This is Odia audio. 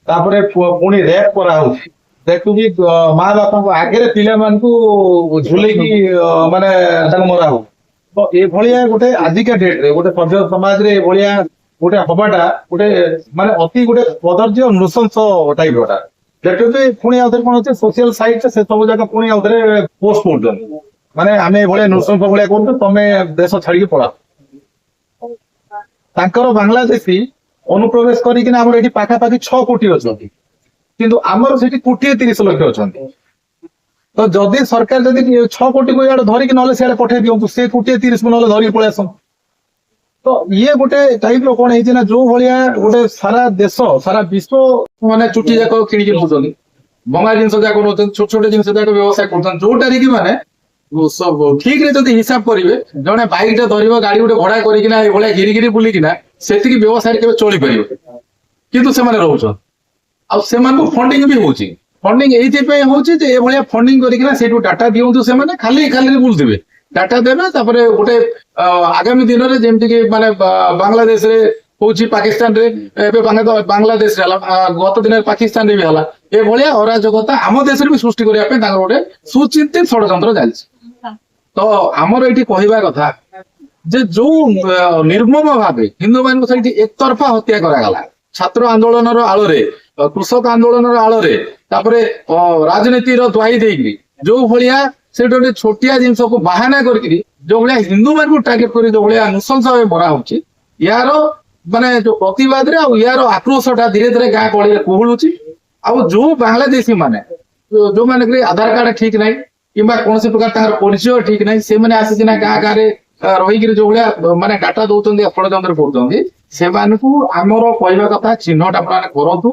ତାପରେ ପୁଣି ରେପ୍ କରାହଉଛି। ଦେଖୁଛି ମା ବାପାଙ୍କ ଆଗରେ ପିଲାମାନଙ୍କୁ ଝୁଲେଇକି ମାନେ ତାଙ୍କୁ ମରା ହଉ। ତ ଏଭଳିଆ ଗୋଟେ ଆଜିକା ଡେଟରେ ଗୋଟେ ସଭ୍ୟ ସମାଜରେ ଏଭଳିଆ ଗୋଟେ ହବାଟା ଗୋଟେ ମାନେ ଅତି ଗୋଟେ କଦର୍ଯ୍ୟ ନୃଶଂସ ଟାଇପ ଟା। ଦେଖୁଛି ପୁଣି ଆଉଥରେ କଣ ହଉଛି ସୋସିଆଲ ସାଇଟ୍ ସେ ସବୁ ଯାକ ପୁଣି ଆଉଥରେ ପୋଷ୍ଟ କରୁଛନ୍ତି, ମାନେ ଆମେ ଏଭଳିଆ ନୃଶଂସ ଭଳିଆ କରୁଛୁ, ତମେ ଦେଶ ଛାଡିକି ପଳାଅ। ତାଙ୍କର ବାଂଲାଦେଶୀ ଅନୁପ୍ରବେଶ କରିକିନା ଆମର ଏଠି ପାଖାପାଖି 6 କୋଟି ଅଛନ୍ତି, କିନ୍ତୁ ଆମର ସେଠି 1,30,00,000 ଅଛନ୍ତି। ତ ଯଦି ସରକାର ଯଦି 6 କୋଟିକୁ ଇଆଡେ ଧରିକି ନହେଲେ ସିଆଡେ ପଠେଇ ଦିଅନ୍ତୁ, ସେ 1,30,00,000 ନହେଲେ ଧରିକି ପଳେଇ ଆସନ୍ତୁ। ତ ଇଏ ଗୋଟେ ଟାଇପ ର କଣ ହେଇଛି ନା, ଯୋଉ ଭଳିଆ ଗୋଟେ ସାରା ଦେଶ ସାରା ବିଶ୍ବ ମାନେ ଚୁଟି ଯାକ କିଣିକି ନଉଛନ୍ତି, ଭଙ୍ଗା ଜିନିଷ ଯାକ ନଉଛନ୍ତି, ଛୋଟ ଛୋଟ ଜିନିଷ ଯାକ ବ୍ୟବସାୟ କରୁଛନ୍ତି, ଯୋଉଟାରେ କି ମାନେ ଠିକ ରେ ଯଦି ହିସାବ କରିବେ, ଜଣେ ବାଇକ ଟେ ଧରିବ, ଗାଡି ଗୋଟେ ଭଡା କରିକିନା ଏଇଭଳିଆ ଘିରି ବୁଲିକିନା ସେତିକି ବ୍ୟବସାୟରେ କେବେ ଚଳିପାରିବ, କିନ୍ତୁ ସେମାନେ ରହୁଛନ୍ତି। ଆଉ ସେମାନଙ୍କୁ ଫଣ୍ଡିଙ୍ଗ ବି ହଉଛି। ଫଣ୍ଡିଙ୍ଗ ଏଇଥିପାଇଁ ହଉଛି ଯେ ଏଭଳିଆ ଫଣ୍ଡିଙ୍ଗ କରିକିନା ସେଇଠୁ ଡାଟା ଦିଅନ୍ତୁ, ସେମାନେ ଖାଲି ଖାଲିରେ ବୁଲୁଥିବେ, ଡାଟା ଦେବେ। ତାପରେ ଗୋଟେ ଆଗାମୀ ଦିନରେ ଯେମିତିକି ମାନେ ବାଂଲାଦେଶରେ ହଉଛି, ପାକିସ୍ତାନରେ ଏବେ ବାଂଲାଦେଶରେ ହେଲା, ଗତ ଦିନରେ ପାକିସ୍ତାନରେ ବି ହେଲା, ଏଭଳିଆ ଅରାଜକତା ଆମ ଦେଶରେ ବି ସୃଷ୍ଟି କରିବା ପାଇଁ ତାଙ୍କର ଗୋଟେ ସୁଚିନ୍ତିତ ଷଡଯନ୍ତ୍ର ଚାଲିଛି। ତ ଆମର ଏଇଠି କହିବା କଥା ଯେ ଯୋଉ ନିର୍ମମ ଭାବେ ହିନ୍ଦୁ ମାନଙ୍କୁ ସେଇଠି ଏକତରଫା ହତ୍ୟା କରାଗଲା, ଛାତ୍ର ଆନ୍ଦୋଳନର ଆଳରେ, କୃଷକ ଆନ୍ଦୋଳନର ଆଳରେ, ତାପରେ ରାଜନୀତିର ଦ୍ୱାହି ଦେଇକିରି ଯୋଉ ଭଳିଆ ସେଠି ଗୋଟେ ଛୋଟିଆ ଜିନିଷକୁ ବାହାନା କରିକିରି ଯୋଉ ଭଳିଆ ହିନ୍ଦୁ ମାନଙ୍କୁ ଟାର୍ଗେଟ କରି ଯୋଉ ଭଳିଆ ନୃଶଂସ ଭାବେ ମରା ହଉଛି, ୟାର ମାନେ ଯୋଉ ପ୍ରତିବାଦରେ ଆଉ ୟାର ଆକ୍ରୋଶଟା ଧୀରେ ଧୀରେ ଗାଁ ଗହଳିରେ କୁହୁଳୁଛି। ଆଉ ଯୋଉ ବାଂଲାଦେଶୀ ମାନେ ଯୋଉମାନେ ଆଧାର କାର୍ଡ ଠିକ ନାହିଁ କିମ୍ବା କୌଣସି ପ୍ରକାର ତାଙ୍କର ପରିଚୟ ଠିକ ନାହିଁ, ସେମାନେ ଆସିକିନା ଗାଁ ଗାଁରେ ରହିକିରି ଯୋଉ ଭଳିଆ ମାନେ ଡାଟା ଦଉଛନ୍ତି, ଷଡଯନ୍ତ୍ର କରୁଛନ୍ତି, ସେମାନଙ୍କୁ ଆମର କହିବା କଥା ଚିହ୍ନଟ ଆପଣ କରନ୍ତୁ।